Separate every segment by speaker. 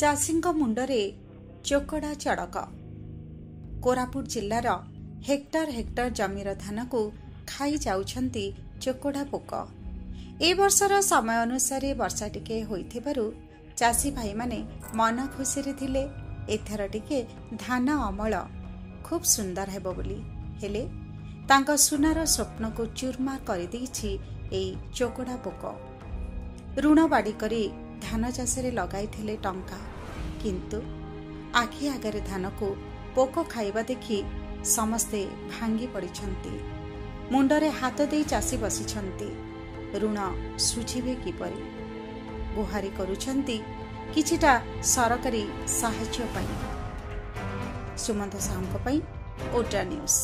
Speaker 1: ଚାଷୀଙ୍କ ମୁଣ୍ଡରେ ଚୋକଡ଼ା ଚଡ଼କ। କୋରାପୁଟ ଜିଲ୍ଲାର ହେକ୍ଟର ହେକ୍ଟର ଜମିର ଧାନକୁ ଖାଇ ଯାଉଛନ୍ତି ଚୋକଡ଼ା ପୋକ। ଏ ବର୍ଷର ସମୟ ଅନୁସାରେ ବର୍ଷା ଟିକେ ହୋଇଥିବାରୁ ଚାଷୀ ଭାଇମାନେ ମନ ଖୁସିରେ ଥିଲେ ଏଥର ଟିକେ ଧାନ ଅମଳ ଖୁବ୍ ସୁନ୍ଦର ହେବ ବୋଲି। ହେଲେ ତାଙ୍କ ସୁନାର ସ୍ୱପ୍ନକୁ ଚୁରମାର କରିଦେଇଛି ଏଇ ଚୋକଡ଼ା ପୋକ। ଋଣ ବାଡ଼ି କରି ଧାନ ଚାଷରେ ଲଗାଇଥିଲେ ଟଙ୍କା, କିନ୍ତୁ ଆଖି ଆଗରେ ଧାନକୁ ପୋକ ଖାଇବା ଦେଖି ସମସ୍ତେ ଭାଙ୍ଗି ପଡ଼ିଛନ୍ତି। ମୁଣ୍ଡରେ ହାତ ଦେଇ ଚାଷୀ ବସିଛନ୍ତି। ଋଣ ସୁଝିବେ କିପରି? ଗୁହାରି କରୁଛନ୍ତି କିଛିଟା ସରକାରୀ ସାହାଯ୍ୟ ପାଇଁ। ସୁମନ୍ତ ସାହୁଙ୍କ ପାଇଁ ଓଡ୍ରା ନ୍ୟୁଜ୍।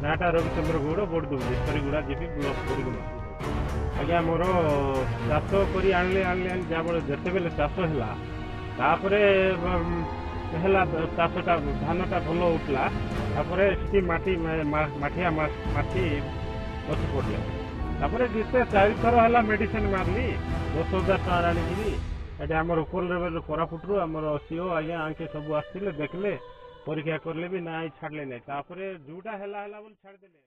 Speaker 2: नाटा रविचंद्र गौड़ बोर्ड दुबली सरीगुड़ा जीपी ब्लॉक सरीगुड़ा आज्ञा मोर चाष कर जिते बेले चाष है चाषटा धानटा भल उठला माठिया माटी बस पड़े जिते 4 थर है मेडिसिन मारली 10,000 टका आनिकी आम ऊपर लेवल कोरापुटू आम सीओ आज्ञा आंके सब आसते देखले परीक्षा करले भी ना छाड़ले ना जोटा है छाड़देले।